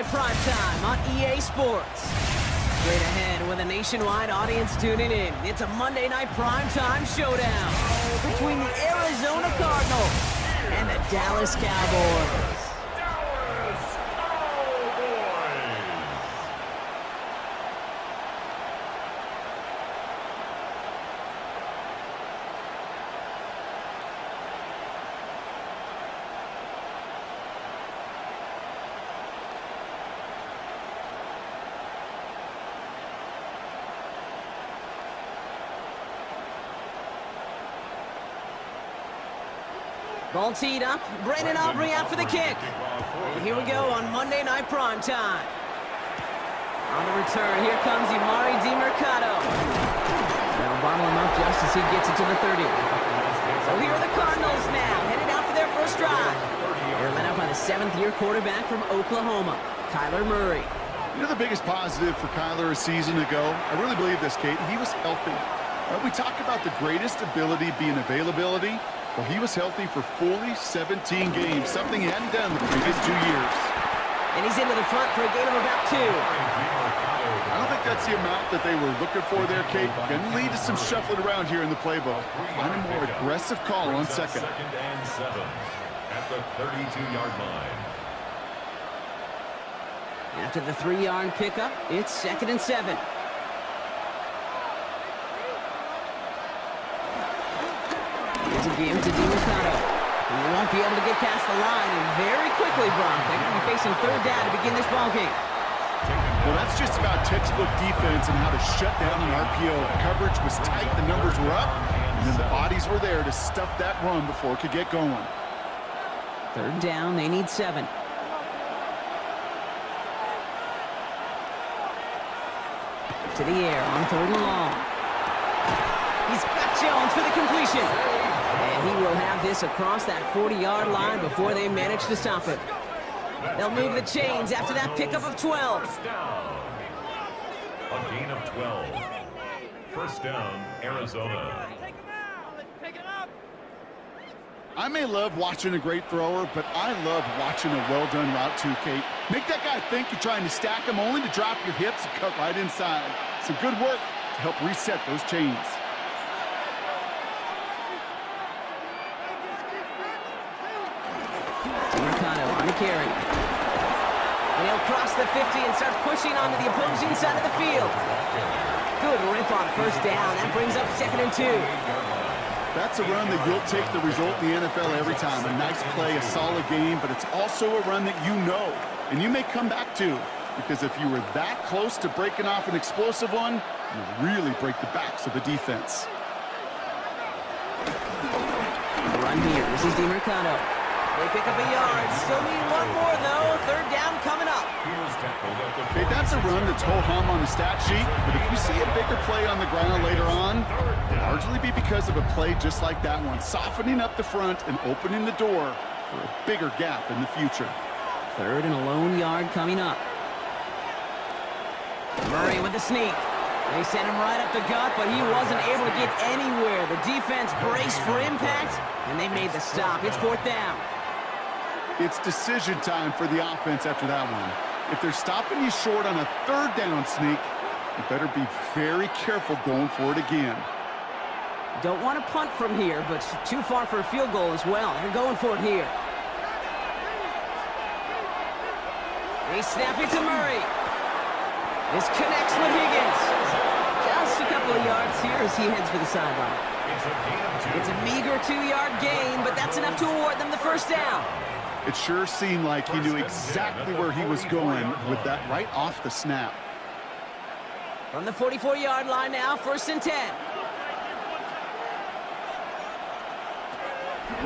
Night Primetime on EA Sports. Straight ahead with a nationwide audience tuning in. It's a Monday Night Primetime showdown between the Arizona Cardinals and the Dallas Cowboys. Ball teed up. Brandon Aubrey out for the kick. And here we go on Monday Night Primetime. On the return, here comes Emari DeMercado. They'll bottle him up just as he gets it to the 30. So here are the Cardinals now, headed out for their first drive. They're led up by the seventh-year quarterback from Oklahoma, Kyler Murray. You know the biggest positive for Kyler a season ago? I really believe this, Kate. He was healthy. We talk about the greatest ability being availability. Well, he was healthy for fully 17 games, something he hadn't done the previous 2 years. And he's into the front for a gain of about 2. I don't think that's the amount that they were looking for there, Kate. Going to lead to some shuffling around here in the playbook. Find a more aggressive call on second. Second and 7 at the 32-yard line. After the 3-yard pickup, it's 2nd and 7. It's a game to DeMercado. He won't be able to get past the line, and very quickly, Brock, they're going to be facing 3rd down to begin this ballgame. Well, that's just about textbook defense and how to shut down an RPO. The coverage was tight, the numbers were up, and then the bodies were there to stuff that run before it could get going. 3rd down, they need 7. To the air on 3rd and long. He's got Jones for the completion. And he will have this across that 40-yard line before they manage to stop it. They'll move the chains after that pickup of 12. First down. A gain of 12. First down, Arizona. I may love watching a great thrower, but I love watching a well-done route too, Kate. Make that guy think you're trying to stack him only to drop your hips and cut right inside. Some good work to help reset those chains. DeMercado on the carry. And he'll cross the 50 and start pushing onto the opposing side of the field. Good rip on first down. That brings up 2nd and 2. That's a run that you'll take the result in the NFL every time. A nice play, a solid game, but it's also a run that you know, and you may come back to. Because if you were that close to breaking off an explosive one, you really break the backs of the defense. Run here. This is DeMercado. They pick up a yard. Still need one more, though. 3rd down coming up. Okay, that's a run that's ho-hum on the stat sheet, but if you see a bigger play on the ground later on, it'll largely be because of a play just like that one, softening up the front and opening the door for a bigger gap in the future. 3rd and a lone yard coming up. Murray with the sneak. They sent him right up the gut, but he wasn't able to get anywhere. The defense braced for impact, and they made the stop. It's 4th down. It's decision time for the offense after that one. If they're stopping you short on a 3rd down sneak, you better be very careful going for it again. Don't want to punt from here, but too far for a field goal as well. They're going for it here. They snap it to Murray. This connects with Higgins. Just a couple of yards here as he heads for the sideline. It's a meager 2-yard gain, but that's enough to award them the first down. It sure seemed like he knew exactly where he was going with that right off the snap. From the 44-yard line now, 1st and 10.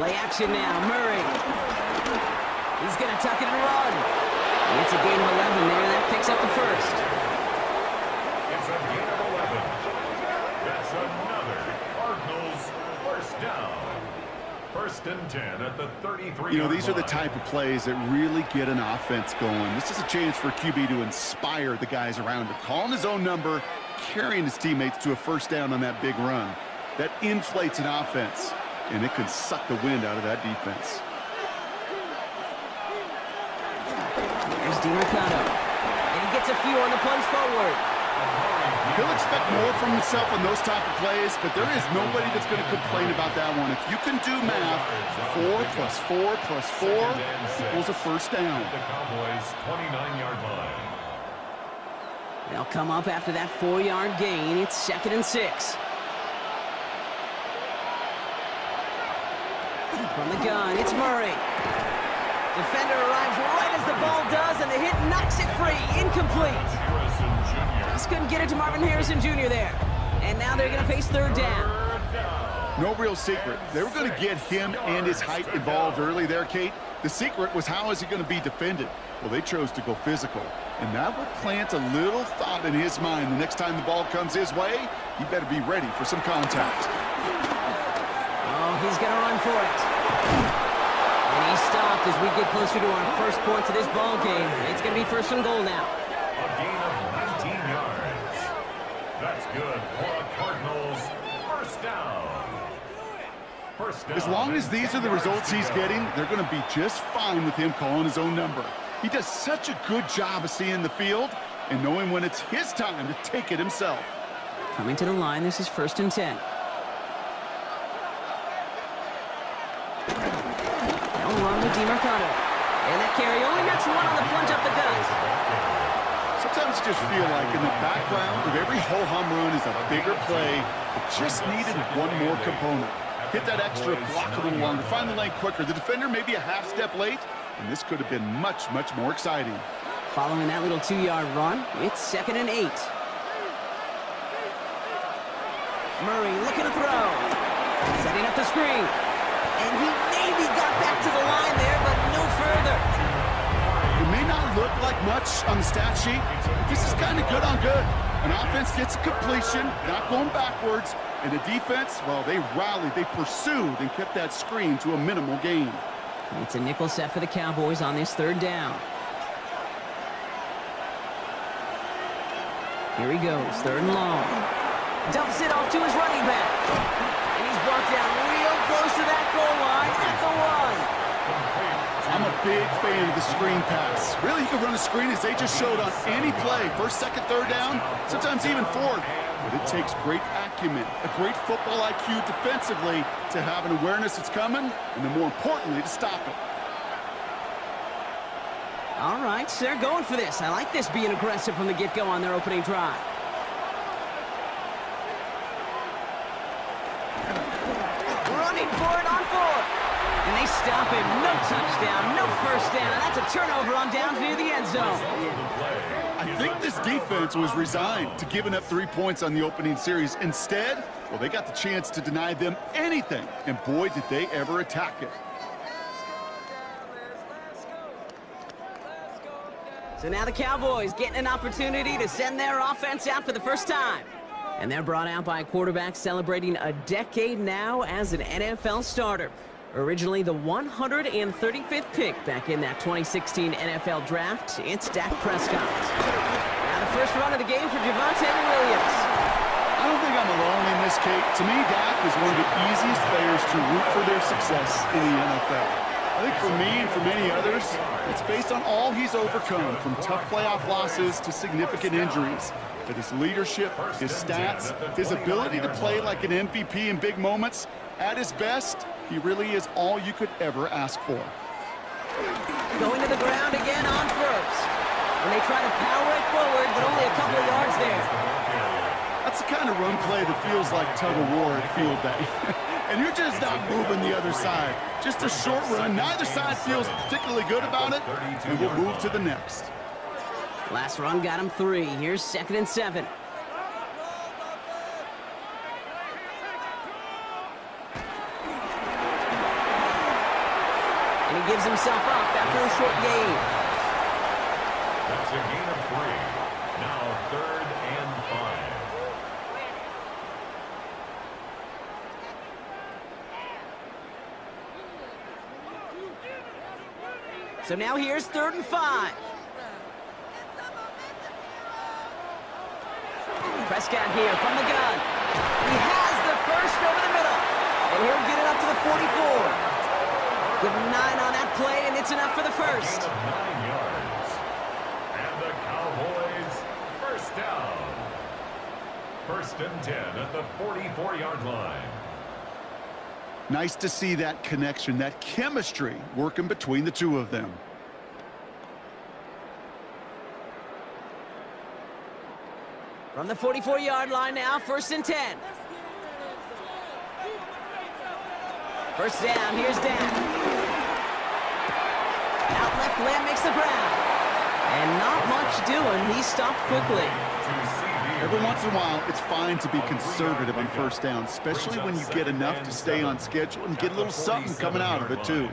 Play action now, Murray. He's going to tuck it and run. It's a gain of 11 there. That picks up the first. It's a gain of 11. That's another Cardinals first down. 1st and 10 at the 33. You know, these are the type of plays that really get an offense going. This is a chance for QB to inspire the guys around him. Calling his own number, carrying his teammates to a first down on that big run. That inflates an offense, and it can suck the wind out of that defense. Here's DiMercato. And he gets a few on the plunge forward. He'll expect more from himself on those type of plays, but there is nobody that's going to complain about that one. If you can do math, 4 plus 4 plus 4 equals a first down. The Cowboys' 29-yard line. They'll come up after that 4-yard gain. It's 2nd and 6. From the gun, it's Murray. Defender arrives right as the ball does, and the hit knocks it free. Incomplete. Just couldn't get it to Marvin Harrison Jr. there. And now they're going to face 3rd down. No real secret. They were going to get him and his height involved early there, Kate. The secret was how is he going to be defended? Well, they chose to go physical. And that would plant a little thought in his mind. The next time the ball comes his way, he better be ready for some contact. Oh, he's going to run for it. And he stopped as we get closer to our first points of this ball game. It's going to be 1st and goal now. A gain of 19 yards. That's good for the Cardinals. First down. First down. As long as these are the results he's getting, they're going to be just fine with him calling his own number. He does such a good job of seeing the field and knowing when it's his time to take it himself. Coming to the line, this is 1st and 10. They'll run with DiMercato. And that carry only makes one on the plunge up the gut. Sometimes you just feel like in the background of every ho-hum run is a bigger play that just needed one more component. Hit that extra block a little longer, find the lane quicker. The defender may be a half step late, and this could have been much, much more exciting. Following that little 2-yard run, it's 2nd and 8. Murray looking to throw. Setting up the screen. And he maybe got back to the line there, but no further. It may not look like much on the stat sheet, but this is kind of good on good. An offense gets a completion, not going backwards, and the defense, well, they rallied, they pursued, and kept that screen to a minimal gain. It's a nickel set for the Cowboys on this 3rd down. Here he goes, 3rd and long. Dumps it off to his running back. And he's brought down real close to that goal line at the 1. I'm a big fan of the screen pass. Really, you can run a screen as they just showed on any play. 1st, 2nd, 3rd down, sometimes even 4th. But it takes great acumen, a great football IQ defensively to have an awareness it's coming, and then more importantly, to stop it. All right, so they're going for this. I like this being aggressive from the get-go on their opening drive. Running for it on 4th. And they stop him. No touchdown, no first down. That's a turnover on downs near the end zone. I think this defense was resigned to giving up 3 points on the opening series. Instead, well, they got the chance to deny them anything. And boy, did they ever attack it. So now the Cowboys getting an opportunity to send their offense out for the first time. And they're brought out by a quarterback celebrating a decade now as an NFL starter. Originally the 135th pick back in that 2016 NFL Draft, it's Dak Prescott. Now the first run of the game for Javonte Williams. I don't think I'm alone in this, Kate. To me, Dak is one of the easiest players to root for their success in the NFL. I think for me and for many others, it's based on all he's overcome, from tough playoff losses to significant injuries. But his leadership, his stats, his ability to play like an MVP in big moments, at his best, he really is all you could ever ask for. Going to the ground again on 1st. And they try to power it forward, but only a couple of yards there. That's the kind of run play that feels like tug-of-war at field day. And you're just not moving the other side. Just a short run. Neither side feels particularly good about it, and we'll move to the next. Last run got him 3. Here's 2nd and 7. And he gives himself up after a short gain. That's a gain of 3. Now 3rd and 5. So now here's 3rd and 5. Prescott here from the gun. He has the first over the middle. And he'll get it up to the 44. Give him 9 on that play, and it's enough for the first. down. First and 10 at the 44-yard line. Nice to see that connection, that chemistry working between the two of them. From the 44-yard line now, first and 10. First down, here's Dan. Out left, Lamb makes the ground. And not much doing, he stopped quickly. Every once in a while, it's fine to be conservative on first down, especially when you get enough to stay on schedule and get a little something coming out of it, too.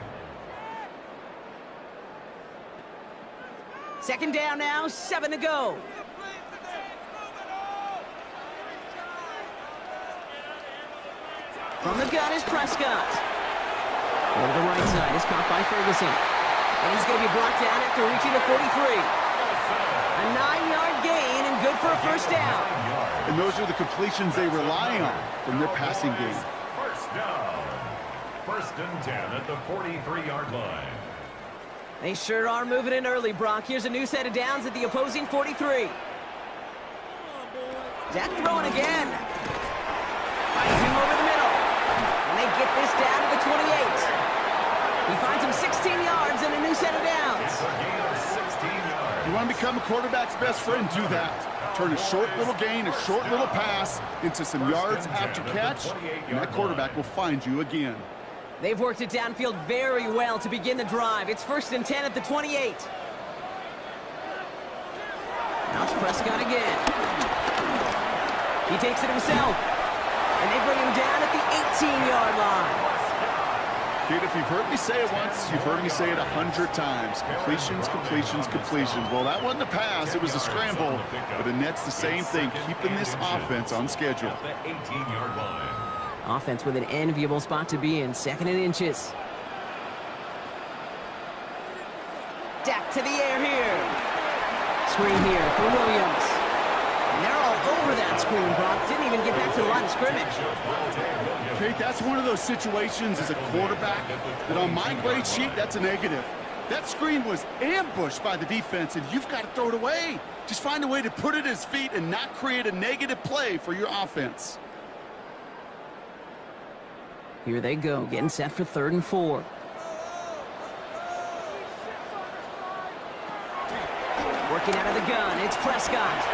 Second down now, 7 to go. From the gun is Prescott. Over the right side is caught by Ferguson. And he's going to be brought down after reaching the 43. A 9-yard gain and good for a first down. And those are the completions they rely on from their passing game. First down. First and 10 at the 43-yard line. They sure are moving in early, Brock. Here's a new set of downs at the opposing 43. Dak throwing again. Finds him over the middle. And they get this down to the 28. He finds him 16 yards and a new set of downs. It's a gain of 16 yards. You want to become a quarterback's best friend, do that. Turn a short little gain, a short little pass into some yards after catch, and that quarterback will find you again. They've worked it downfield very well to begin the drive. It's first and 10 at the 28. Now it's Prescott again. He takes it himself. And they bring him down at the 18-yard line. Kid, if you've heard me say it once, you've heard me say it 100 times. Completions, completions, completions. Well, that wasn't a pass. It was a scramble. But the net's the same thing, keeping this offense on schedule. At the 18-yard line. Offense with an enviable spot to be in, second and inches. Dak to the air here. Screen here for Williams. And they're all over that screen, Brock. Didn't even get back to the line of scrimmage. Okay, that's one of those situations as a quarterback that on my grade sheet, that's a negative. That screen was ambushed by the defense, and you've got to throw it away. Just find a way to put it at his feet and not create a negative play for your offense. Here they go, getting set for 3rd and 4. Working out of the gun, it's Prescott.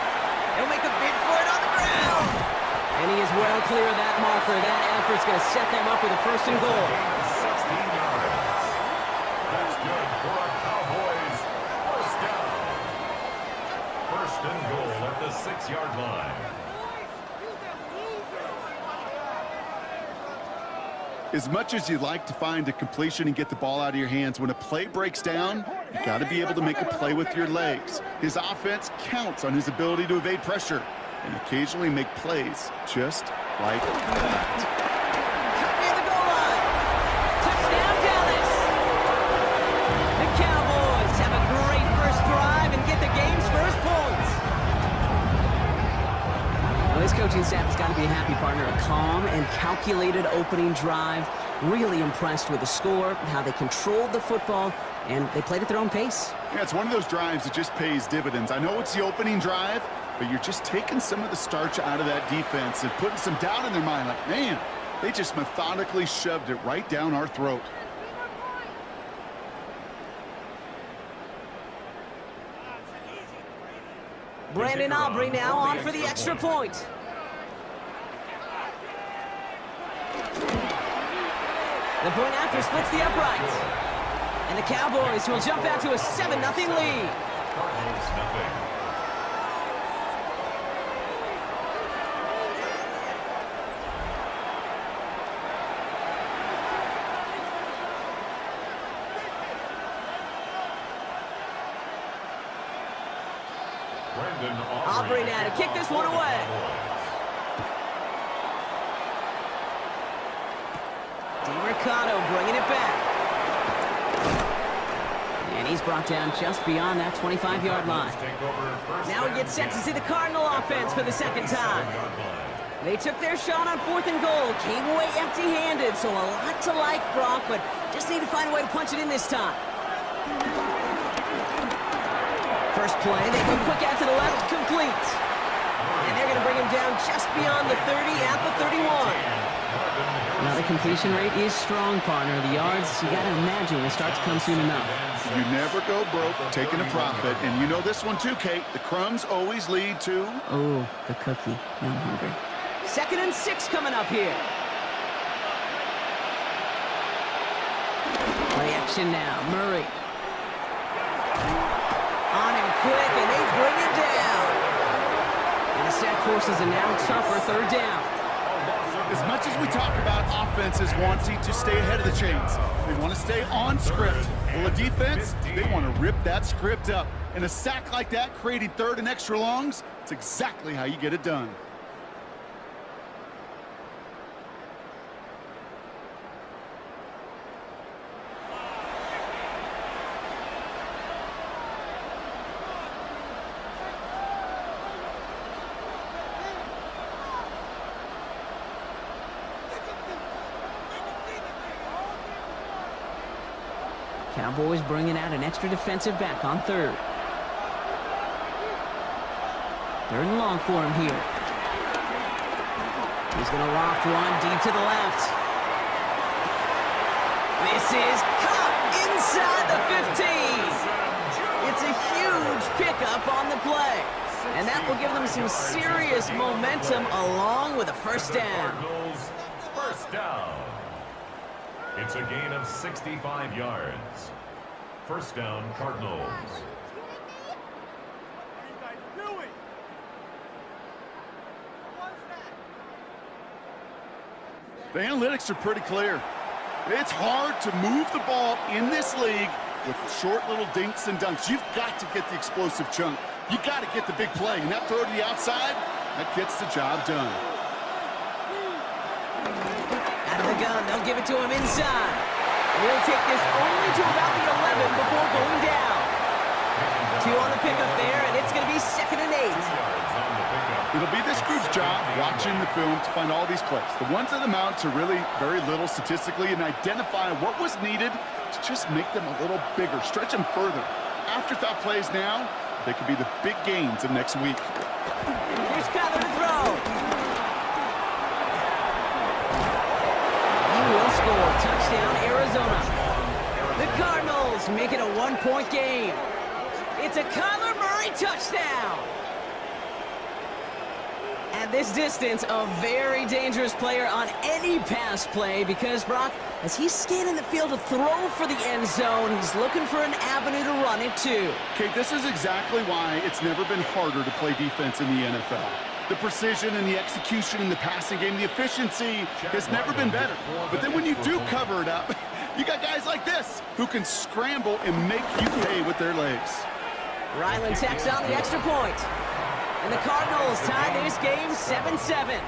He'll make a bid for it on the ground. And he is well clear of that marker. That effort's going to set them up with a 1st and goal. 16 yards. That's good for a Cowboys first down. 1st and goal at the 6-yard line. As much as you'd like to find a completion and get the ball out of your hands, when a play breaks down, you got to be able to make a play with your legs. His offense counts on his ability to evade pressure and occasionally make plays just like that. Near the goal line. Touchdown, Dallas. The Cowboys have a great first drive and get the game's first points. Well, this coaching staff has got to be a happy partner. A calm and calculated opening drive. Really impressed with the score, how they controlled the football, and they played at their own pace. Yeah, it's one of those drives that just pays dividends. I know it's the opening drive, but you're just taking some of the starch out of that defense and putting some doubt in their mind. Like, man, they just methodically shoved it right down our throat. Brandon Aubrey now on for the extra point. The point after splits the uprights. And the Cowboys will jump out to a 7-0 lead. Cardinals nothing. Aubrey now to kick this one away. DeMercado bringing it back. And he's brought down just beyond that 25-yard line. Now he gets set to see the Cardinal offense for the second time. They took their shot on 4th and goal, came away empty-handed, so a lot to like, Brock, but just need to find a way to punch it in this time. First play, they go quick out to the left, complete. And they're going to bring him down just beyond the 30 at the 31. Now, the completion rate is strong, partner. The yards, you got to imagine, will start to come soon enough. You never go broke taking a profit. And you know this one too, Kate. The crumbs always lead to... Oh, the cookie. Now I'm hungry. 2nd and 6 coming up here. Play action now. Murray. On him quick, and they bring him down. And the sack forces a now tougher 3rd down. As much as we talk about offenses wanting to stay ahead of the chains, they want to stay on script. Well, a defense, they want to rip that script up. And a sack like that, creating 3rd and extra longs, it's exactly how you get it done. Cowboys bringing out an extra defensive back on 3rd. 3rd and long for him here. He's going to loft one deep to the left. This is caught inside the 15. It's a huge pickup on the play. And that will give them some serious momentum along with a 1st down. First down. It's a gain of 65 yards. 1st down, Cardinals. The analytics are pretty clear. It's hard to move the ball in this league with short little dinks and dunks. You've got to get the explosive chunk. You got to get the big play. And that throw to the outside, that gets the job done. Out of the gun, they'll give it to him inside. He'll take this only to about the 11 before going down. 2 on the pickup there, and it's going to be 2nd and 8. It'll be this group's job watching the film to find all these plays. The ones that amount to really very little statistically and identify what was needed to just make them a little bigger, stretch them further. Afterthought plays now, they could be the big gains of next week. Here's Kyler to throw. He will score. Touchdown, Arizona. The Cardinals make it a 1-point game. It's a Kyler Murray touchdown. At this distance, a very dangerous player on any pass play because, Brock, as he's scanning the field to throw for the end zone, he's looking for an avenue to run it too. Kate, this is exactly why it's never been harder to play defense in the NFL. The precision and the execution in the passing game, the efficiency has never been better. But then when you do cover it up, you got guys like this who can scramble and make you pay with their legs. Ryland tacks on the extra point. And the Cardinals tie this game 7-7.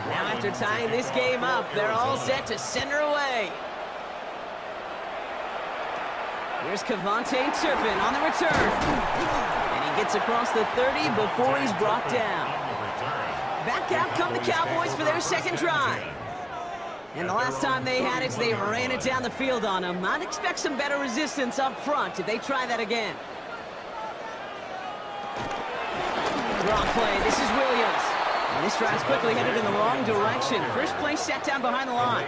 Now after tying this game up, they're all set to send her away. Here's Kevontae Turpin on the return. And he gets across the 30 before he's brought down. Back out come the Cowboys for their 2nd drive. And the last time they had it, they ran it down the field on them. I'd expect some better resistance up front if they try that again. Wrong play. This is Williams. And this drive's quickly headed in the wrong direction. First play set down behind the line.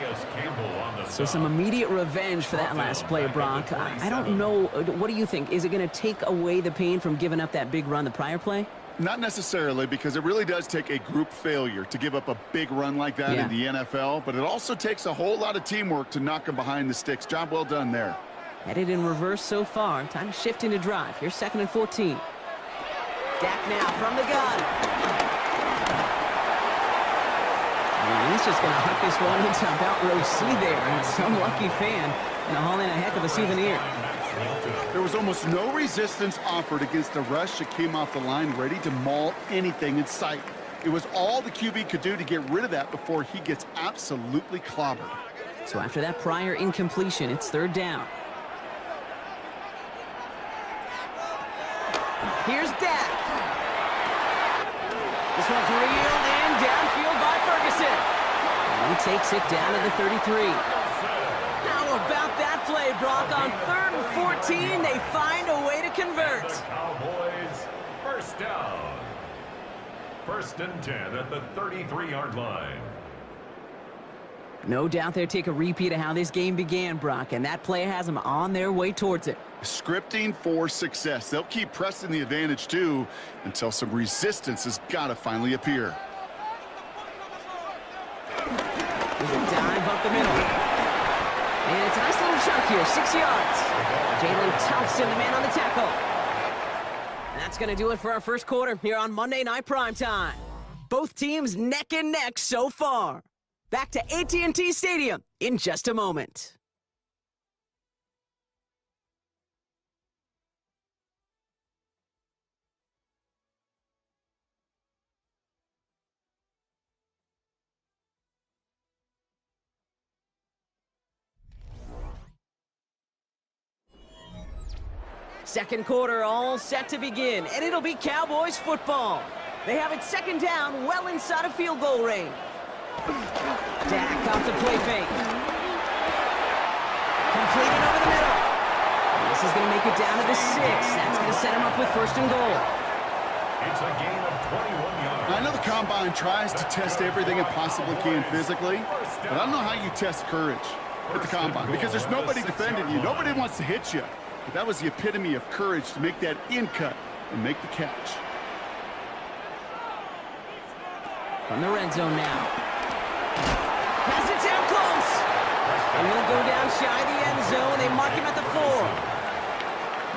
So some immediate revenge for that last play, Brock. I don't know. What do you think? Is it going to take away the pain from giving up that big run the prior play? Not necessarily, because it really does take a group failure to give up a big run like that in the NFL, but it also takes a whole lot of teamwork to knock them behind the sticks. Job well done there. Headed in reverse so far. Time to shift into drive. Here's 2nd and 14. Dak now from the gun. And he's just going to huck this one into about row C there. And some lucky fan and haul in a heck of a souvenir. There was almost no resistance offered against the rush that came off the line ready to maul anything in sight. It was all the QB could do to get rid of that before he gets absolutely clobbered. So after that prior incompletion, it's 3rd down. Here's Dak. This one's reeled in. taken downfield by Ferguson. And he takes it down to the 33. How about that play, Brock? On 3rd and 14, they find a way to convert. The Cowboys, first down. 1st and 10 at the 33-yard line. No doubt they'll take a repeat of how this game began, Brock, and that play has them on their way towards it. Scripting for success. They'll keep pressing the advantage, too, until some resistance has got to finally appear. There's a dive up the middle. And it's a nice little chunk here, 6 yards. Jalen Thompson, the man on the tackle. And that's going to do it for our first quarter here on Monday Night Primetime. Both teams neck and neck so far. Back to AT&T Stadium in just a moment. Second quarter all set to begin, and it'll be Cowboys football. They have it 2nd down, well inside of field goal range. Dak off the play fake. Completed over the middle. And this is going to make it down to the 6. That's going to set him up with 1st and goal. It's a gain of 21 yards. I know the Combine tries to test everything it possibly can physically, but I don't know how you test courage at the Combine, because there's nobody defending you. Nobody wants to hit you. But that was the epitome of courage to make that in cut and make the catch. From the red zone now. Pass it down close. And he'll go down shy of the end zone. They mark him at the 4.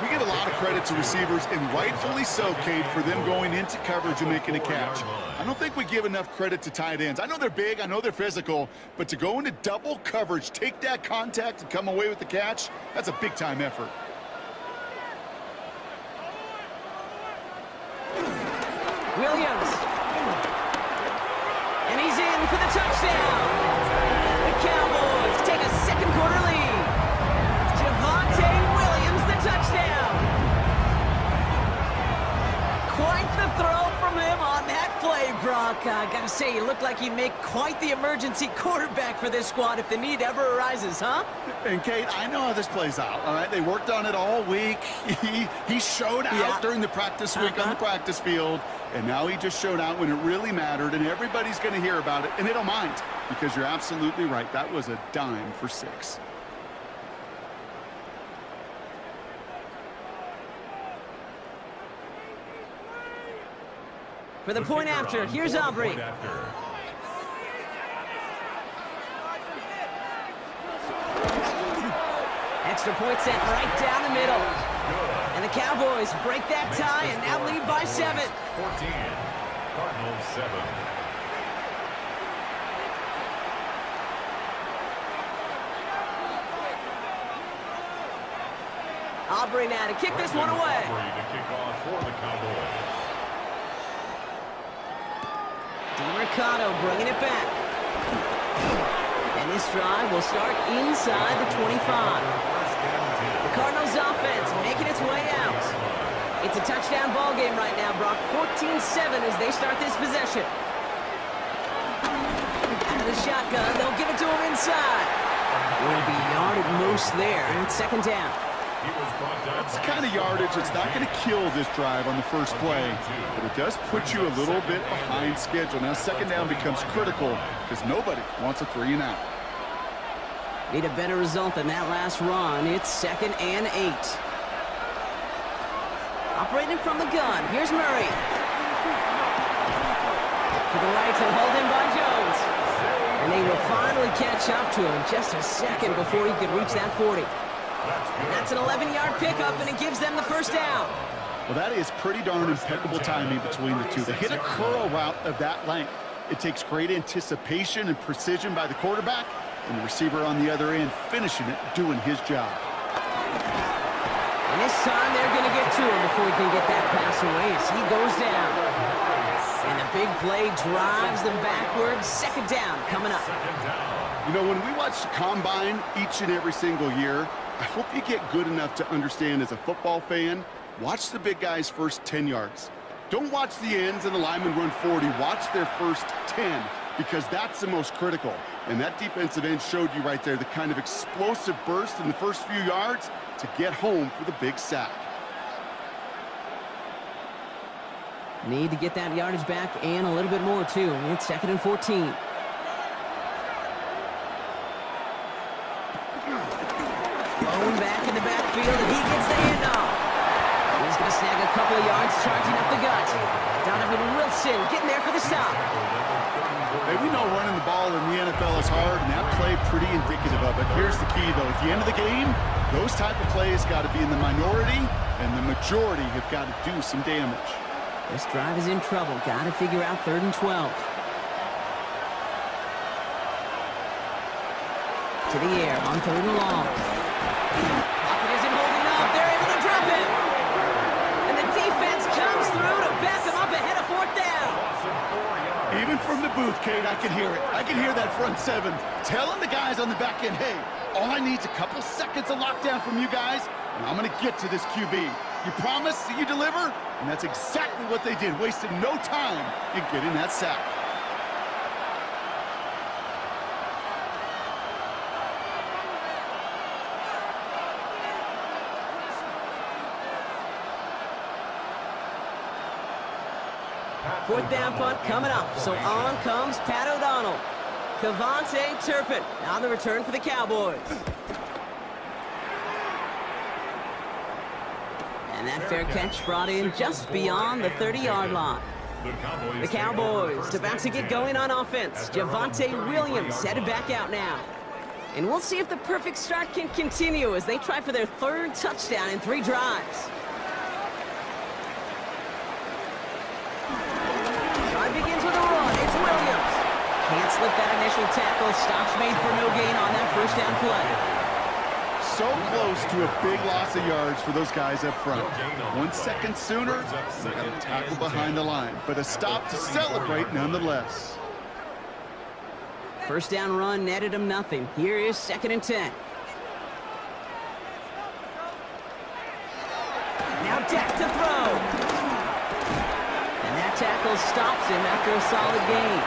We get a lot of credit to receivers, and rightfully so, Kate, for them going into coverage and making a catch. I don't think we give enough credit to tight ends. I know they're big, I know they're physical, but to go into double coverage, take that contact, and come away with the catch, that's a big-time effort. Williams. And he's in for the touchdown. The Cowboys take a 2nd quarter lead. Javonte Williams, the touchdown. Quite the throw from him on that play, Brock. Gotta say, he looked like he'd make quite the emergency quarterback for this squad if the need ever arises, huh? And, Kate, I know how this plays out, all right? They worked on it all week. He showed out during the practice week on the practice field, and now he just showed out when it really mattered, and everybody's going to hear about it, and they don't mind, because you're absolutely right. That was a dime for 6. For the point after, here's Aubrey. Extra point set right down the middle. And the Cowboys break that tie and now lead by 7. 14, Cardinals 7. Aubrey now to kick this one away. Aubrey to kick off for the Cowboys. Mercado bringing it back. And this drive will start inside the 25. The Cardinals offense making its way out. It's a touchdown ball game right now, Brock. 14-7 as they start this possession. Out of the shotgun, they'll give it to him inside. Will be yard at most there, and it's 2nd down. That's the kind of yardage that's not going to kill this drive on the first play, but it does put you a little bit behind schedule. Now 2nd down becomes critical because nobody wants a 3 and out. Need a better result than that last run. It's 2nd and 8. Operating from the gun, here's Murray. To the right, he'll hold in by Jones. And they will finally catch up to him just a second before he could reach that 40. That's an 11-yard pickup, and it gives them the 1st down. Well, that is pretty darn impeccable timing between the two. They hit a curl route of that length. It takes great anticipation and precision by the quarterback, and the receiver on the other end finishing it, doing his job. And this time they're going to get to him before he can get that pass away as he goes down. And the big play drives them backwards. 2nd down coming up. You know, when we watch the Combine each and every single year, I hope you get good enough to understand as a football fan, watch the big guy's first 10 yards. Don't watch the ends and the linemen run 40. Watch their first 10, because that's the most critical. And that defensive end showed you right there the kind of explosive burst in the first few yards to get home for the big sack. Need to get that yardage back and a little bit more, too. It's 2nd and 14. Blown back in the backfield, and he gets the handoff. He's going to snag a couple of yards, charging up the gut. Donovan Wilson getting there for the stop. Hey, we know running the ball in the NFL is hard, and that play pretty indicative of it. Here's the key, though. At the end of the game, those type of plays got to be in the minority, and the majority have got to do some damage. This drive is in trouble. Got to figure out 3rd and 12. To the air on 3rd and long. Pocket isn't holding up. They're able to drop him. And the defense comes through to back him up ahead of 4th down. Even from the booth, Kate, I can hear it. I can hear that front 7 telling the guys on the back end, hey, all I need is a couple seconds of lockdown from you guys, and I'm going to get to this QB. You promise that you deliver? And that's exactly what they did. Wasted no time in getting that sack. Fourth down punt coming up. So on comes Pat O'Donnell. Kevontae Turpin on the return for the Cowboys. And that fair catch brought in just beyond the 30-yard line. The Cowboys about to get going on offense. Javonte Williams headed back out now. And we'll see if the perfect start can continue as they try for their 3rd touchdown in 3 drives. Drive begins with a run. It's Williams. Can't slip that initial tackle. Stops made for no gain on that 1st down play. So close to a big loss of yards for those guys up front. 1 second sooner, they got a tackle behind the line, but a stop to celebrate nonetheless. 1st down run netted him nothing. Here is 2nd and 10. Now Dak to throw. And that tackle stops him after a solid gain.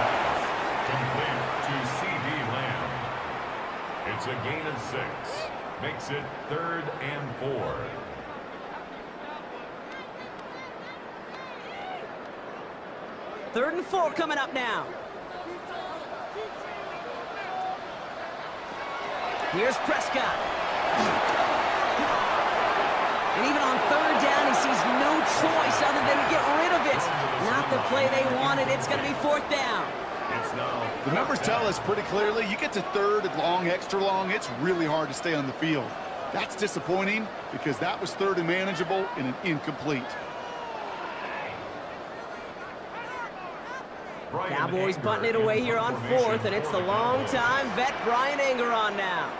Complete to C.D. Lamb. It's a gain of 6. Makes it 3rd and 4. Third and 4 coming up now. Here's Prescott. And even on 3rd down, he sees no choice other than to get rid of it. Not the play they wanted. It's going to be 4th down. The numbers tell us pretty clearly, you get to 3rd and long, extra long, it's really hard to stay on the field. That's disappointing because that was 3rd and manageable and an incomplete. Cowboys bunting it away here on 4th, and it's the long-time vet Brian Anger on now.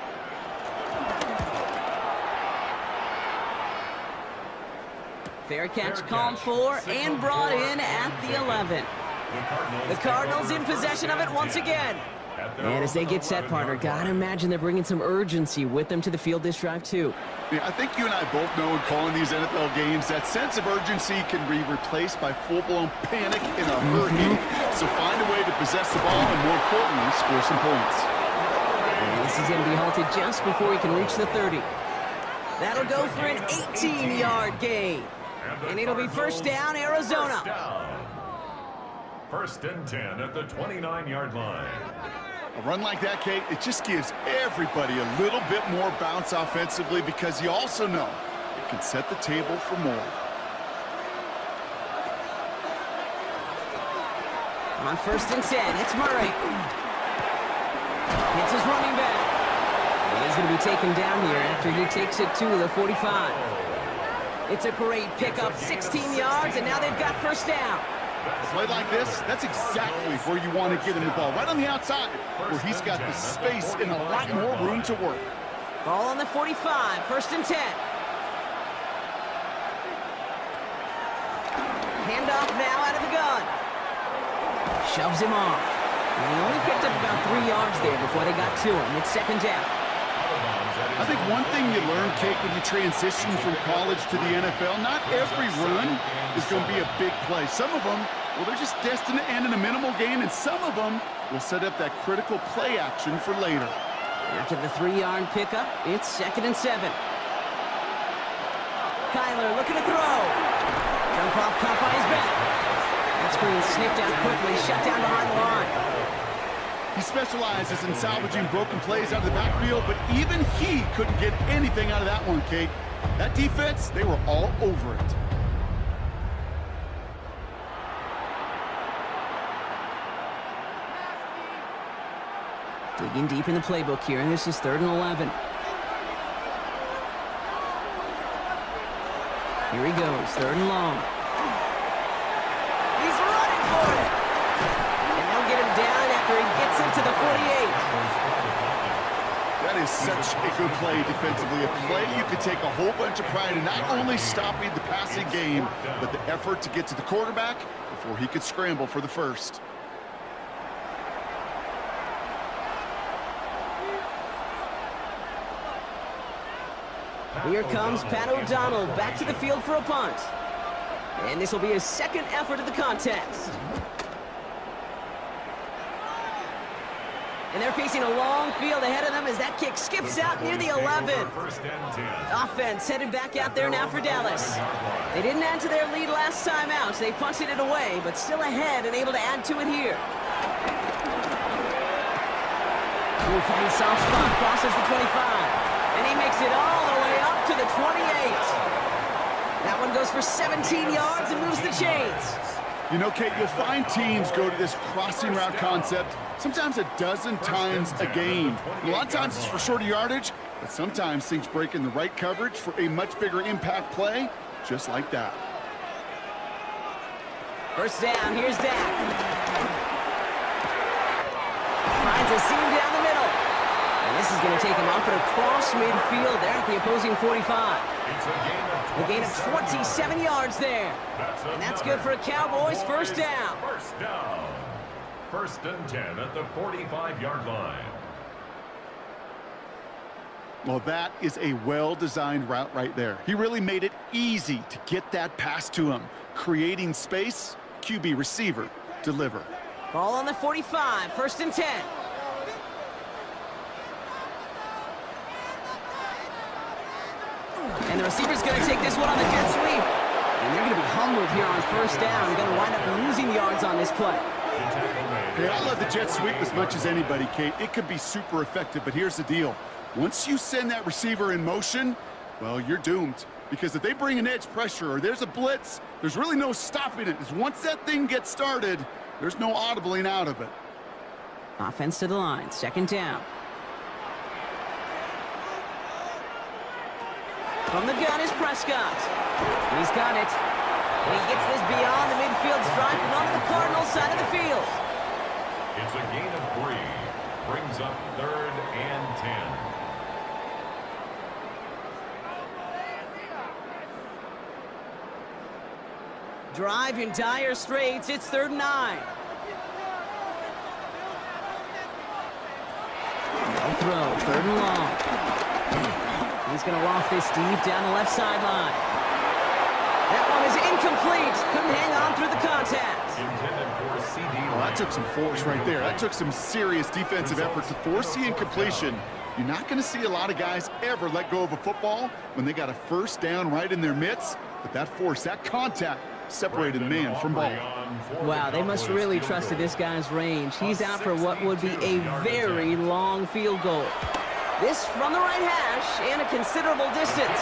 Fair catch called for and brought in at the 11. The Cardinals in possession of it once again. And as they get set, partner, gotta imagine they're bringing some urgency with them to the field this drive, too. Yeah, I think you and I both know in calling these NFL games that sense of urgency can be replaced by full-blown panic in a hurricane. So find a way to possess the ball and, more importantly, score some points. And this is going to be halted just before he can reach the 30. That'll go for an 18-yard gain. And it'll be 1st down, Arizona. 1st and 10 at the 29-yard line. A run like that, Kate, it just gives everybody a little bit more bounce offensively because you also know it can set the table for more. On 1st and 10, it's Murray. It's his running back. And he's going to be taken down here after he takes it to the 45. It's a great pickup, 16 yards, and now they've got 1st down. A play like this, that's exactly where you want to get him the ball, right on the outside, where he's got the space and a lot more room to work. Ball on the 45, 1st and 10. Handoff now out of the gun. Shoves him off. And he only picked up about 3 yards there before they got to him. It's 2nd down. I think think one thing you learn, Kate, when you transition from college to the NFL, not every run is going to be a big play. Some of them, well, they're just destined to end in a minimal gain, and some of them will set up that critical play action for later. After the 3-yard pickup, it's 2nd and 7. Kyler looking to throw. Jump off, caught by his back. That screen sniffed out quickly, shut down behind the line. He specializes in salvaging broken plays out of the backfield, but even he couldn't get anything out of that one, Kate. That defense, they were all over it. Digging deep in the playbook here, and this is 3rd and 11. Here he goes, 3rd and long. He's running for it! And they'll get him down after he gets into the 48. That is such a good play defensively. A play you could take a whole bunch of pride in, not only stopping the passing game, but the effort to get to the quarterback before he could scramble for the first. Here comes Pat O'Donnell back to the field for a punt. And this will be his 2nd effort of the contest. And they're facing a long field ahead of them as that kick skips out near the 11. Offense headed back out there now for Dallas. They didn't add to their lead last time out, so they punted it away, but still ahead and able to add to it here. He finds a soft spot, crosses the 25. And he makes it all the way up to the 28. That one goes for 17 yards and moves the chains. You know, Kate, you'll find teams go to this crossing route concept sometimes a dozen times a game. A lot of times it's for shorter yardage, but sometimes things break in the right coverage for a much bigger impact play, just like that. First down, here's Dak. Finds a seam down the middle. And this is going to take him up and across midfield there at the opposing 45. A gain of 27 yards there. And that's good for a Cowboys first down. First down. 1st and 10 at the 45-yard line. Well, that is a well-designed route right there. He really made it easy to get that pass to him. Creating space, QB receiver, deliver. Ball on the 45, 1st and 10. And the receiver's going to take this one on the jet sweep. And they're going to be humbled here on 1st down. They're going to wind up losing yards on this play. Hey, I love the jet sweep as much as anybody, Kate. It could be super effective, but here's the deal. Once you send that receiver in motion, well, you're doomed. Because if they bring an edge pressure or there's a blitz, there's really no stopping it. Because once that thing gets started, there's no audibling out of it. Offense to the line, 2nd down. From the gun is Prescott. He's got it. And he gets this beyond the midfield stripe and onto the Cardinals side of the field. It's a gain of 3. Brings up 3rd and 10. Drive in dire straits. It's 3rd and 9. No throw, 3rd and long. He's going to loft this deep down the left sideline. That one is incomplete. Couldn't hang on through the contact. Well, that took some force right there. That took some serious defensive effort to force the incompletion. You're not going to see a lot of guys ever let go of a football when they got a 1st down right in their midst. But that force, that contact, separated the man from ball. Wow, they must really trusted this guy's range. He's out for what would be a very long field goal. This from the right hash and a considerable distance.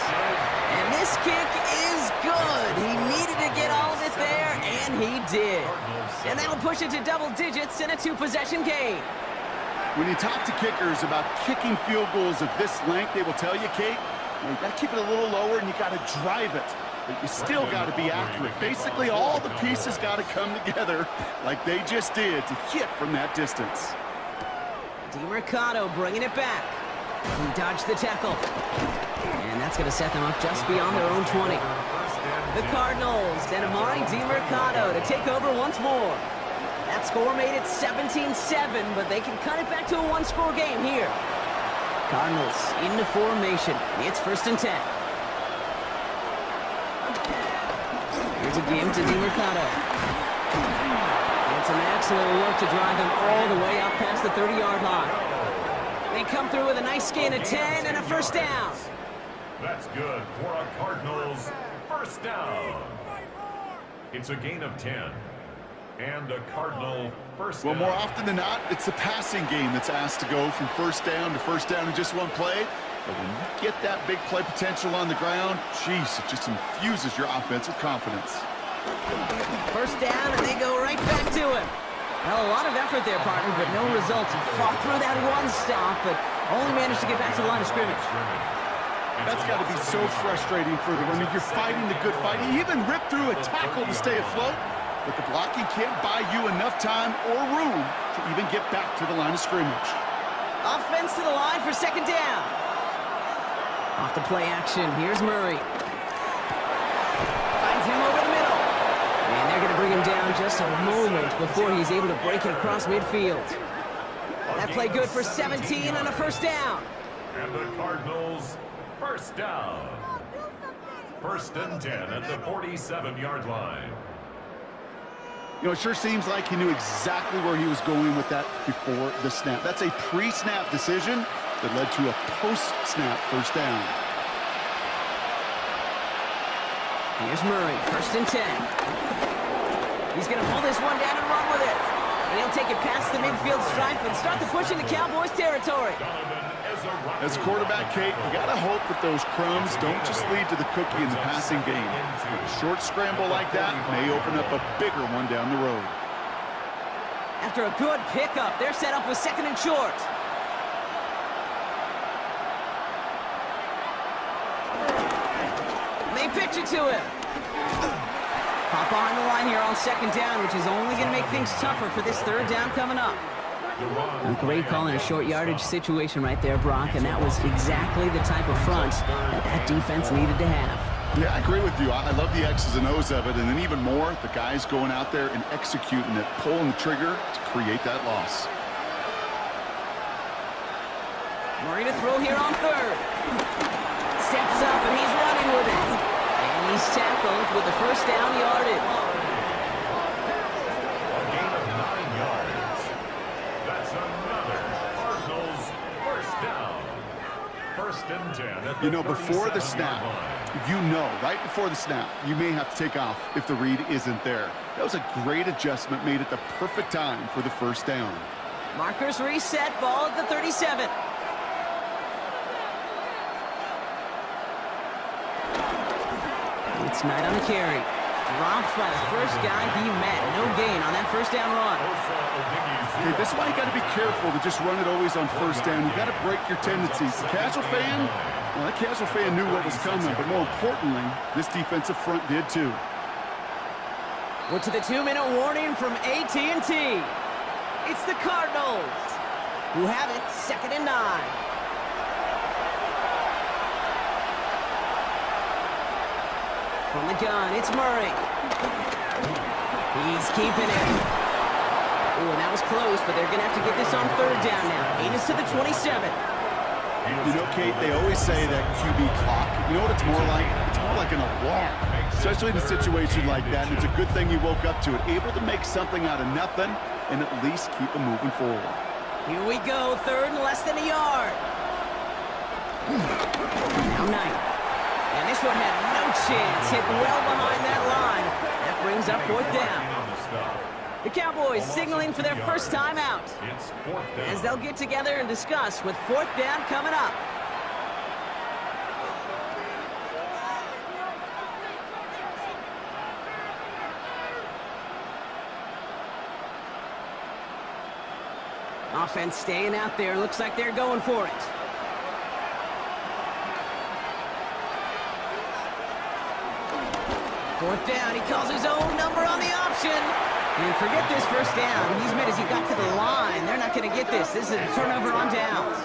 And this kick is good. He needed to get all of it there, and he did. And that'll push it to double digits in a 2-possession game. When you talk to kickers about kicking field goals of this length, they will tell you, Kate, you got to keep it a little lower and you got to drive it. But you still got to be accurate. Basically, all the pieces got to come together like they just did to hit from that distance. DeMercado bringing it back. He dodged the tackle. And that's going to set them up just beyond their own 20. The Cardinals and Amari DeMercado to take over once more. That score made it 17-7, but they can cut it back to a 1-score game here. Cardinals into formation. It's 1st and 10. Here's a game to DiMercato. It's an excellent work to drive him all the way up past the 30-yard line. They come through with a nice gain of 10 and a 1st down. That's good for a Cardinals 1st down. It's a gain of 10. And a Cardinal 1st down. Well, more often than not, it's the passing game that's asked to go from 1st down to 1st down in just one play. But when you get that big play potential on the ground, geez, it just infuses your offense with confidence. 1st down, and they go right back to him. Well, a lot of effort there, partner, but no results. He fought through that one stop, but only managed to get back to the line of scrimmage. That's got to be so frustrating for the runner. You're fighting the good fight. He even ripped through a tackle to stay afloat, but the blocking can't buy you enough time or room to even get back to the line of scrimmage. Offense to the line for 2nd down. Off the play action, here's Murray. Finds him over the middle. And they're going to bring him down just a moment before he's able to break it across midfield. That play good for 17 and a 1st down. And the Cardinals 1st down. 1st and 10 at the 47-yard line. You know, it sure seems like he knew exactly where he was going with that before the snap. That's a pre-snap decision that led to a post-snap 1st down. Here's Murray, 1st and 10. He's going to pull this one down and run with it. And he'll take it past the midfield stripe and start the push into Cowboys territory. As a quarterback, Kate, you got to hope that those crumbs don't just lead to the cookie in the passing game. A short scramble like that may open up a bigger one down the road. After a good pickup, they're set up with 2nd and short. They pitch it to him. Pop behind the line here on 2nd down, which is only going to make things tougher for this 3rd down coming up. A great call in a short yardage situation right there, Brock, and that was exactly the type of front that defense needed to have. Yeah, I agree with you. I love the X's and O's of it, and then even more, the guys going out there and executing it, pulling the trigger to create that loss. Murray to throw here on 3rd. Steps up, and he's running with it. And he's tackled with the 1st down yardage. A gain of 9 yards. That's another Cardinals 1st down. 1st and 10 at the You know, before the 37-yard snap, line. you know, right before the snap, you may have to take off if the read isn't there. That was a great adjustment, made it the perfect time for the 1st down. Markers reset, ball at the 37. It's Knight on the carry. Dropped by the first guy he met. No gain on that 1st down run. Okay, this is why you got to be careful to just run it always on 1st down. You got to break your tendencies. The casual fan, well, that casual fan knew what was coming, but more importantly, this defensive front did too. We're to the 2-minute warning from AT&T. It's the Cardinals who have it 2nd and 9. From the gun, it's Murray. He's keeping it. Ooh, and that was close, but they're going to have to get this on 3rd down now. Gain is to the 27. You know, Kate, they always say that QB clock. You know what it's more like? It's more like an alarm, especially in a situation like that. And it's a good thing you woke up to it, able to make something out of nothing and at least keep them moving forward. Here we go, 3rd and less than a yard. Now Knight. And this one had no chance, hit well behind that line. That brings up 4th down. The Cowboys signaling for their 1st time out, as they'll get together and discuss with 4th down coming up. Offense staying out there. Looks like they're going for it. Fourth down. He calls his own number on the option. And forget this 1st down. He's made as he got to the line. They're not going to get this. This is a turnover on downs.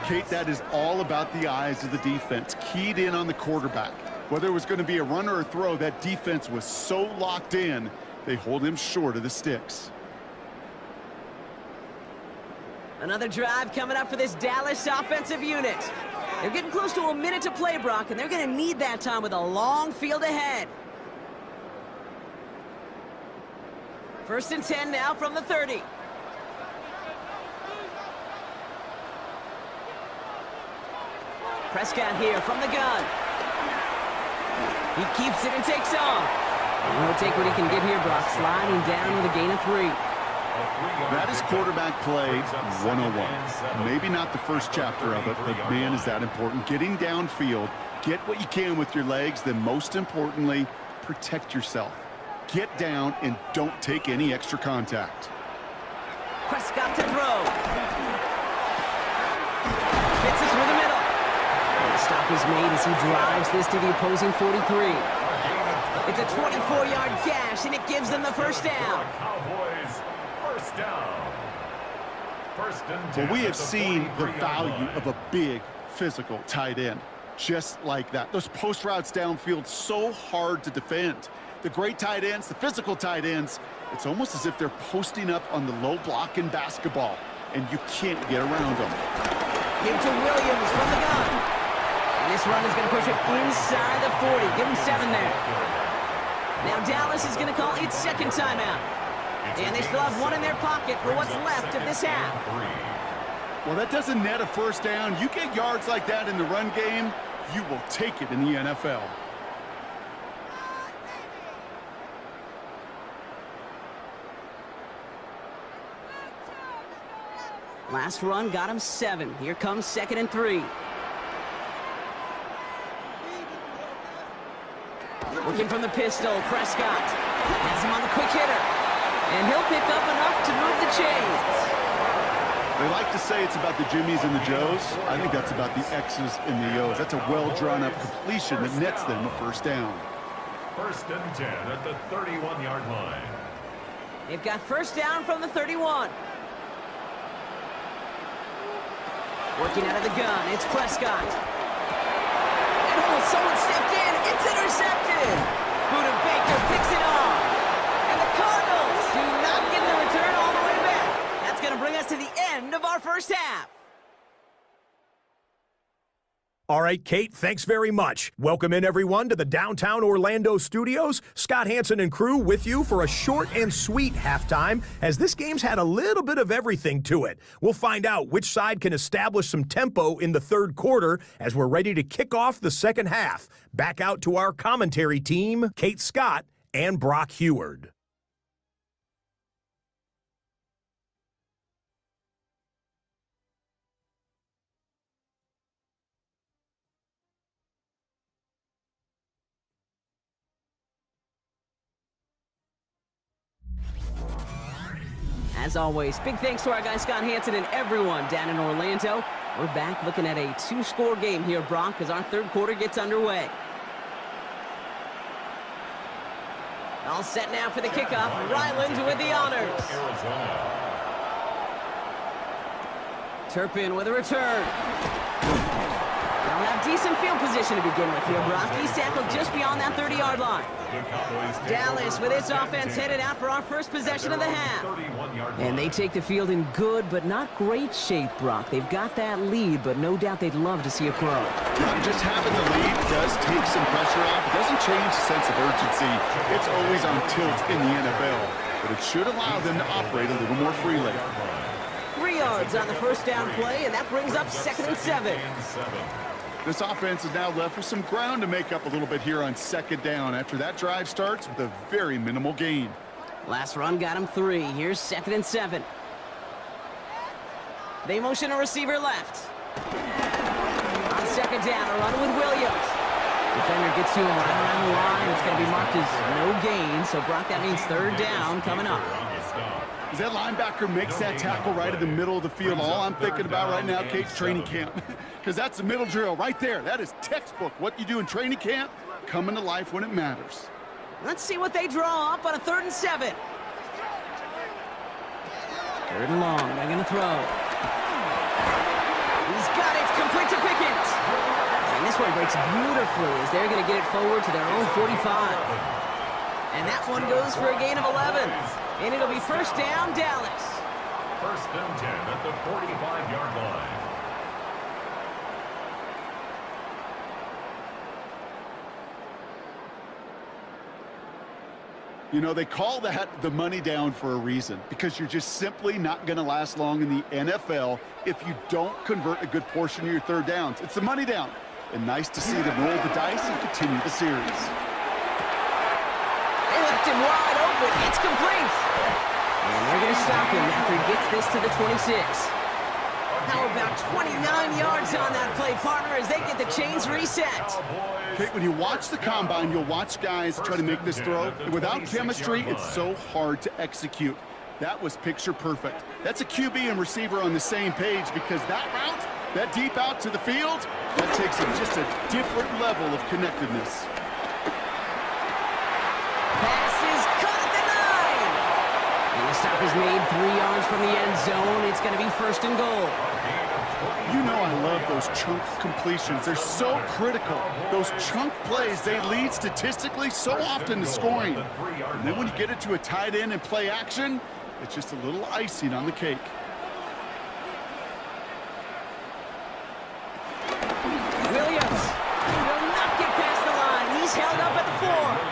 Kate, that is all about the eyes of the defense. Keyed in on the quarterback. Whether it was going to be a run or a throw, that defense was so locked in, they hold him short of the sticks. Another drive coming up for this Dallas offensive unit. They're getting close to a minute to play, Brock, and they're going to need that time with a long field ahead. 1st and 10 now from the 30. Prescott here from the gun. He keeps it and takes off. And he'll take what he can get here, Brock, sliding down with a gain of 3. That is quarterback play 101. Maybe not the first chapter of it, but man, is that important. Getting downfield, get what you can with your legs, then most importantly, protect yourself. Get down and don't take any extra contact. Prescott to throw. Fits it through the middle. And the stop is made as he drives this to the opposing 43. It's a 24-yard gash, and it gives them the first down. Cowboys, first down. 1st and 10. Well, we have seen the value of a big, physical tight end. Just like that. Those post routes downfield, so hard to defend. The great tight ends, the physical tight ends, it's almost as if they're posting up on the low block in basketball, and you can't get around them. Give to Williams from the gun. And this run is going to push it inside the 40. Give him 7 there. Now Dallas is going to call its second timeout. And they still have 1 in their pocket for what's left of this half. Well, that doesn't net a first down. You get yards like that in the run game, you will take it in the NFL. Last run got him 7. Here comes 2nd and 3. Looking from the pistol, Prescott has him on the quick hitter. And he'll pick up enough to move the chains. They like to say it's about the Jimmies and the Joes. I think that's about the X's and the O's. That's a well-drawn-up completion that nets them a first down. 1st and 10 at the 31-yard line. They've got first down from the 31. Working out of the gun, it's Prescott. And oh, someone stepped in. It's intercepted. Buda Baker picks it off. And the Cardinals do not get the return all the way back. That's going to bring us to the end of our first half. All right, Kate, thanks very much. Welcome in, everyone, to the downtown Orlando studios. Scott Hansen and crew with you for a short and sweet halftime, as this game's had a little bit of everything to it. We'll find out which side can establish some tempo in the third quarter as we're ready to kick off the second half. Back out to our commentary team, Kate Scott and Brock Heward. As always, big thanks to our guy Scott Hansen and everyone down in Orlando. We're back looking at a 2-score game here, Brock, as our third quarter gets underway. All set now for the kickoff. Ryland with the honors. Turpin with a return. They'll have decent field position to begin with here, Brock. He's tackled just beyond that 30-yard line. Dallas with its offense headed out for our first possession of the half. And they take the field in good but not great shape, Brock. They've got that lead, but no doubt they'd love to see it grow. Just having the lead does take some pressure off. It doesn't change the sense of urgency. It's always on tilt in the NFL, but it should allow them to operate a little more freely. 3 yards on the first down play, and that brings up 2nd and 7. This offense is now left with some ground to make up a little bit here on 2nd down after that drive starts with a very minimal gain. Last run got him 3. Here's 2nd and 7. They motion a receiver left. On 2nd down, a run with Williams. Defender gets to him right around the line. It's going to be marked as no gain. So, Brock, that means 3rd down coming up. As that linebacker makes that tackle right in the middle of the field, all I'm thinking about right now, Kate's training camp. Because that's the middle drill right there. That is textbook. What you do in training camp, coming to life when it matters. Let's see what they draw up on a 3rd and 7. 3rd and long. They're going to throw. He's got it. It's complete to Pickens. And this one breaks beautifully as they're going to get it forward to their own 45. And that one goes for a gain of 11. And it'll be first down, Dallas. First and 10 at the 45-yard line. You know, they call that the money down for a reason, because you're just simply not going to last long in the NFL if you don't convert a good portion of your third downs. It's the money down. And nice to see them roll the dice and continue the series. They left him wide open. It's complete. And they're going to stop him after he gets this to the 26. How about 29 yards on that play, partner, as they get the chains reset. Okay, when you watch the combine, you'll watch guys try to make this throw. Without chemistry, it's so hard to execute. That was picture perfect. That's a QB and receiver on the same page, because that route, that deep out to the field, that takes just a different level of connectedness. Pass is caught at the 9. And the stop is made 3 yards from the end zone. It's going to be first and goal. You know I love those chunk completions. They're so critical. Those chunk plays, they lead statistically so often to scoring. And then when you get it to a tight end and play action, it's just a little icing on the cake. Williams will not get past the line. He's held up at the 4.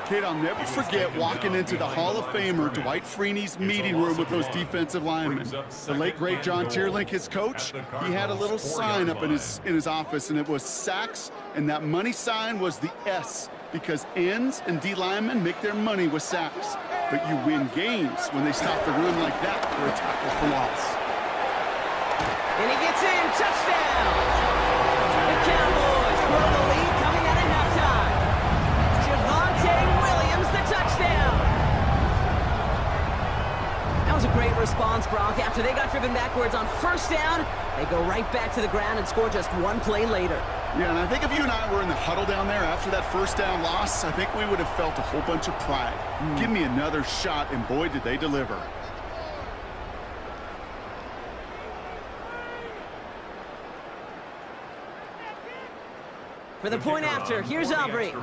Kid, I'll never forget walking into the Hall of Famer Dwight Freeney's meeting room with those defensive linemen. The late, great John Tierlink, his coach, he had a little sign up in his office, and it was sacks, and that money sign was the S, because ends and D linemen make their money with sacks. But you win games when they stop the run like that for a tackle for loss. And he gets in. Touchdown. The Cowboys grow the lead coming out of halftime. The touchdown. That was a great response, Brock. After they got driven backwards on first down, they go right back to the ground and score just one play later. Yeah, and I think if you and I were in the huddle down there after that first down loss, I think we would have felt a whole bunch of pride. Give me another shot, and boy, did they deliver. For the point after, here's Aubrey.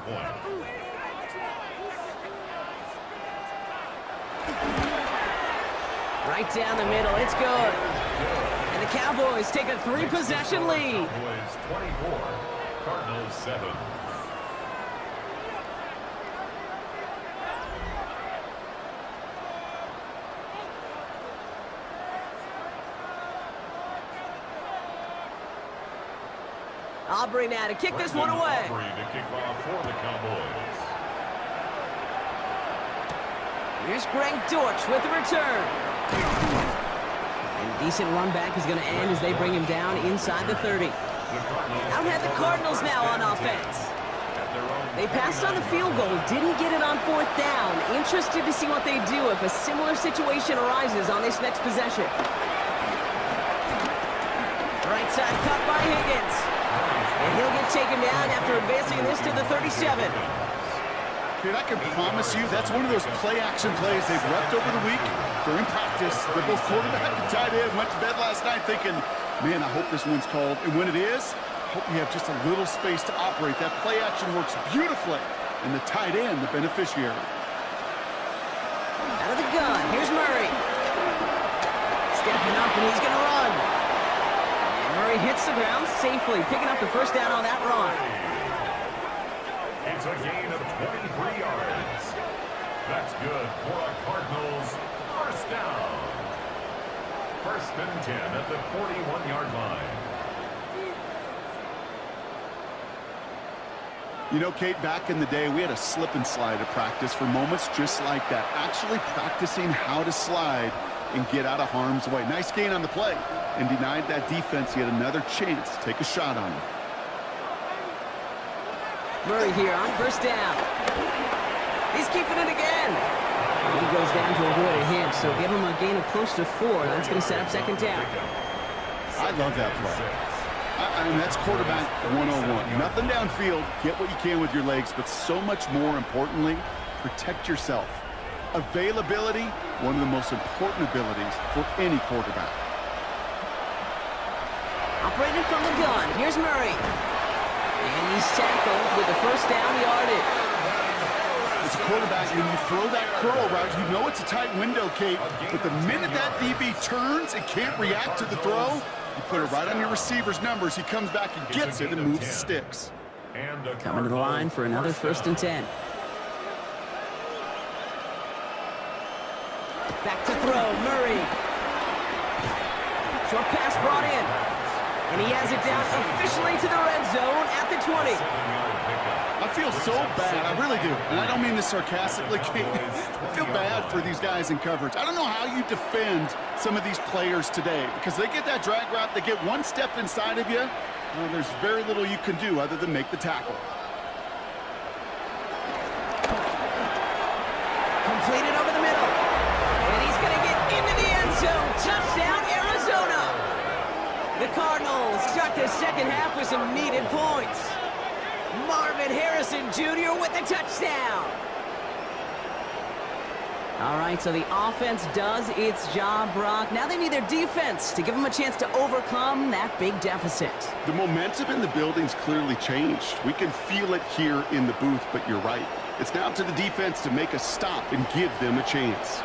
Right down the middle, it's good. And the Cowboys take a 3-possession lead. Cowboys 24, Cardinals 7. Aubrey now to kick this one away. Aubrey to kick off for the Cowboys. Here's Greg Dortch with the return. And a decent run back is going to end as they bring him down inside the 30. Out had the Cardinals now on offense. They passed on the field goal, didn't get it on 4th down. Interested to see what they do if a similar situation arises on this next possession. Right side cut by Higgins. And he'll get taken down after advancing this to the 37. Dude, I can promise you that's one of those play-action plays they've repped over the week during practice. They're both quarterback and tight end. Went to bed last night thinking, man, I hope this one's called. And when it is, I hope you have just a little space to operate. That play-action works beautifully, and the tight end, the beneficiary. Out of the gun, here's Murray. Stepping up, and he's going to run. And Murray hits the ground safely, picking up the first down on that run. It's a gain of 23 yards. That's good for a Cardinals first down. First and 10 at the 41-yard line. You know, Kate, back in the day, we had a slip and slide at practice for moments just like that. Actually practicing how to slide and get out of harm's way. Nice gain on the play, and denied that defense yet another chance to take a shot on him. Murray here on first down. He's keeping it again. He goes down to avoid a hit, so give him a gain of close to 4. That's going to set up second down. I love that play. I mean, that's quarterback 101. Nothing downfield. Get what you can with your legs, but so much more importantly, protect yourself. Availability, one of the most important abilities for any quarterback. Operating from the gun. Here's Murray. And he's tackled with the first down yardage. It's a quarterback, when you throw that curl route, you know it's a tight window, Kate, but the minute that DB turns and can't react to the throw, you put it right on your receiver's numbers. He comes back and gets it and moves the sticks. Coming to the line for another 1st and 10. Back to throw, Murray. Short pass brought in. And he has it down officially to the red zone at the 20. I feel so bad, I really do. And I don't mean this sarcastically, Kate. I feel bad for these guys in coverage. I don't know how you defend some of these players today because they get that drag route, they get one step inside of you. Well, there's very little you can do other than make the tackle. Completed over the middle. And he's going to get into the end zone. Touchdown, Arizona. The Cardinals start the second half with some needed points. Marvin Harrison Jr. with the touchdown. All right, so the offense does its job, Brock. Now they need their defense to give them a chance to overcome that big deficit. The momentum in the building's clearly changed. We can feel it here in the booth, but you're right. It's now to the defense to make a stop and give them a chance.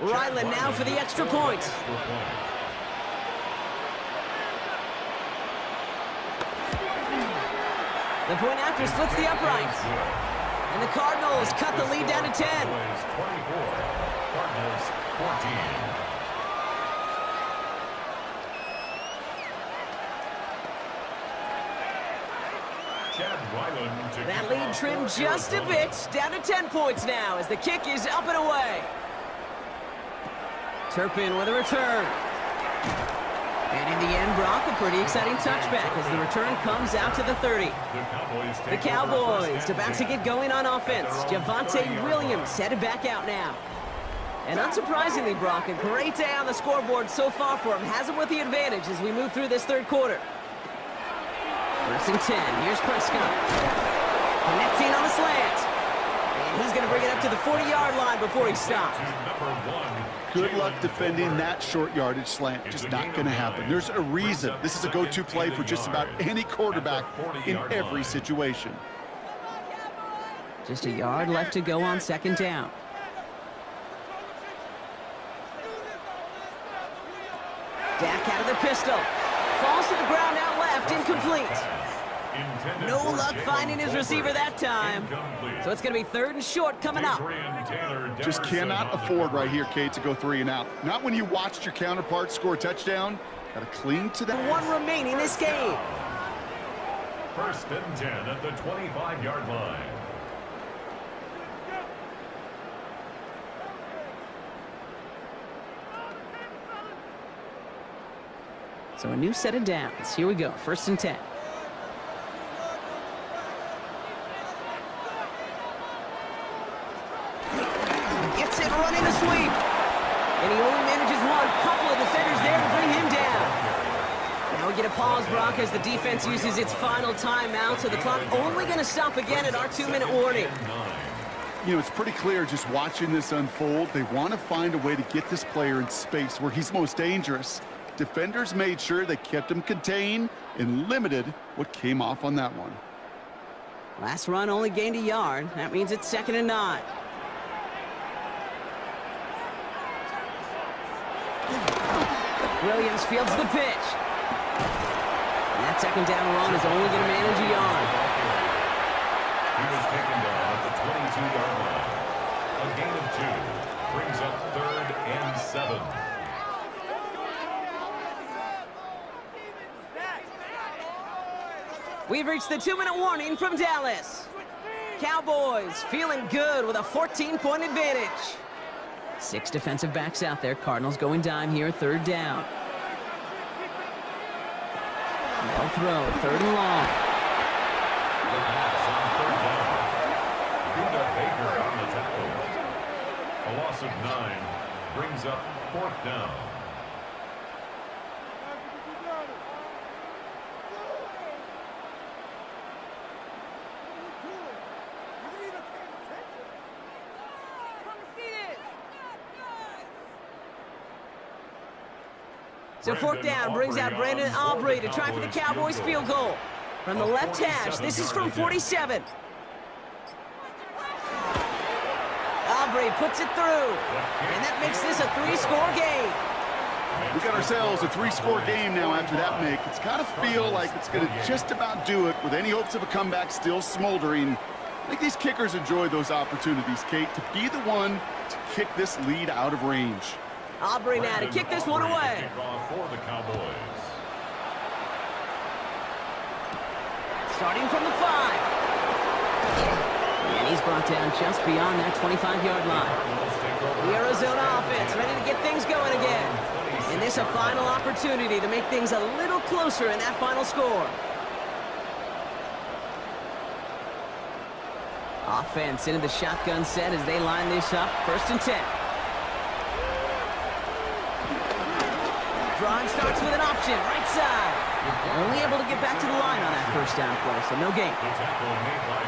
Ryland now for the extra point. The point after splits the uprights. And the Cardinals cut the lead down to 10. Cardinals 14. That lead trimmed just a bit, down to 10 points now as the kick is up and away. Turpin with a return. And in the end, Brock, a pretty exciting touchback as the return comes out to the 30. The Cowboys about to get going on offense. Javonte Williams headed back out now. And unsurprisingly, Brock, a great day on the scoreboard so far for him. Has him with the advantage as we move through this third quarter. 1st and 10. Here's Prescott. Connecting on the slant. And he's going to bring it up to the 40-yard line before he stops. Good luck defending that short yardage slant. Just not going to happen. There's a reason. This is a go-to play for just about any quarterback in every situation. Just a yard left to go on 2nd down. Dak out of the pistol. Falls to the ground out left, incomplete. No luck finding his receiver that time. So it's going to be 3rd and short coming up. Just cannot afford right here, Kate, to go 3 and out. Not when you watched your counterpart score a touchdown. Got to cling to that. 1 remaining this game. 1st and 10 at the 25-yard line. So a new set of downs. Here we go. 1st and 10. Gets it running a sweep. And he only manages one. Couple of defenders there to bring him down. Now we get a pause, Brock, as the defense uses its final timeout. So the clock only going to stop again at our 2-minute warning. You know, it's pretty clear just watching this unfold. They want to find a way to get this player in space where he's most dangerous. Defenders made sure they kept him contained and limited what came off on that one. Last run only gained a yard. That means it's 2nd and 9. Williams fields the pitch. And that 2nd down run is only going to manage a yard. He was taken down at the 22-yard line. A gain of 2 brings up 3rd and 7. We've reached the 2-minute warning from Dallas. Cowboys feeling good with a 14-point advantage. 6 defensive backs out there. Cardinals going dime here, 3rd down. No throw, 3rd and long. The pass on 3rd down. Buda Baker on the tackle. A loss of 9 brings up 4th down. So fourth down brings out Brandon Aubrey to try for the Cowboys field goal. From the left hash, this is from 47. Aubrey puts it through, and that makes this a 3-score game. We got ourselves a 3-score game now after that make. It's got to feel like it's going to just about do it with any hopes of a comeback still smoldering. I think these kickers enjoy those opportunities, Kate, to be the one to kick this lead out of range. Aubrey now to kick this one away. For the Cowboys. Starting from the 5. And he's brought down just beyond that 25-yard line. The Arizona offense ready to get things going again. And this a final opportunity to make things a little closer in that final score. Offense into the shotgun set as they line this up. 1st and 10. Drive starts with an option, right side. Only able to get back to the line on that 1st down play, so no gain.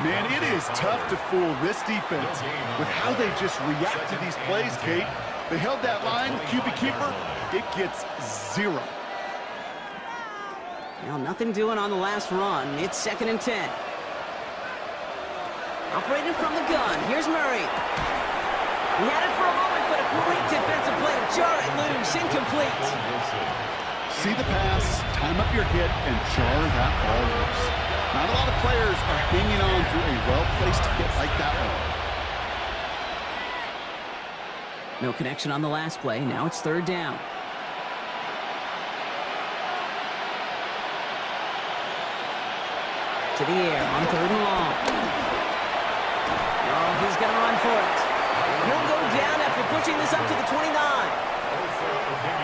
Man, it is tough to fool this defense with how they just react to these plays, Kate. They held that line, QB keeper, it gets 0. Well, nothing doing on the last run. It's 2nd and 10. Operating from the gun, here's Murray. He had it for a moment, but a great defensive play to jar it loose, incomplete. See the pass, time up your hit, and jar that ball loose. Not a lot of players are hanging on to a well-placed hit like that one. No connection on the last play. Now it's 3rd down. To the air on 3rd and long. Oh, he's going to run for it. And he'll go down after pushing this up to the 29.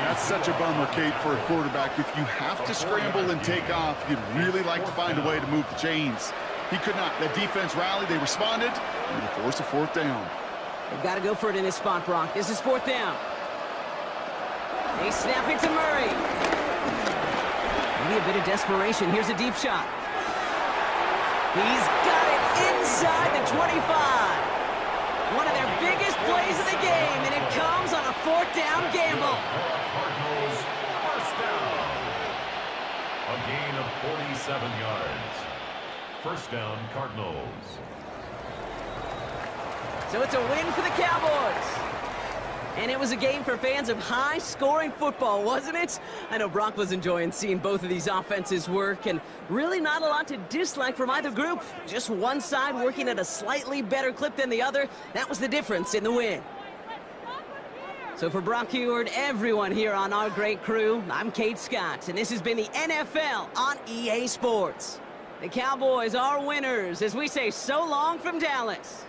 That's such a bummer, Kate, for a quarterback. If you have to scramble and take off, you'd really like to find a way to move the chains. He could not. The defense rallied. They responded, and they forced a 4th down. They've got to go for it in this spot, Brock. This is 4th down. They snap it to Murray. Maybe a bit of desperation. Here's a deep shot. He's got it inside the 25. One of their biggest plays of the game, and it comes on a 4th down gamble. Cardinals, 1st down. A gain of 47 yards. 1st down, Cardinals. So it's a win for the Cowboys. And it was a game for fans of high-scoring football, wasn't it? I know Brock was enjoying seeing both of these offenses work, and really not a lot to dislike from either group. Just one side working at a slightly better clip than the other. That was the difference in the win. So for Brock Heward, everyone here on our great crew, I'm Kate Scott, and this has been the NFL on EA Sports. The Cowboys are winners as we say so long from Dallas.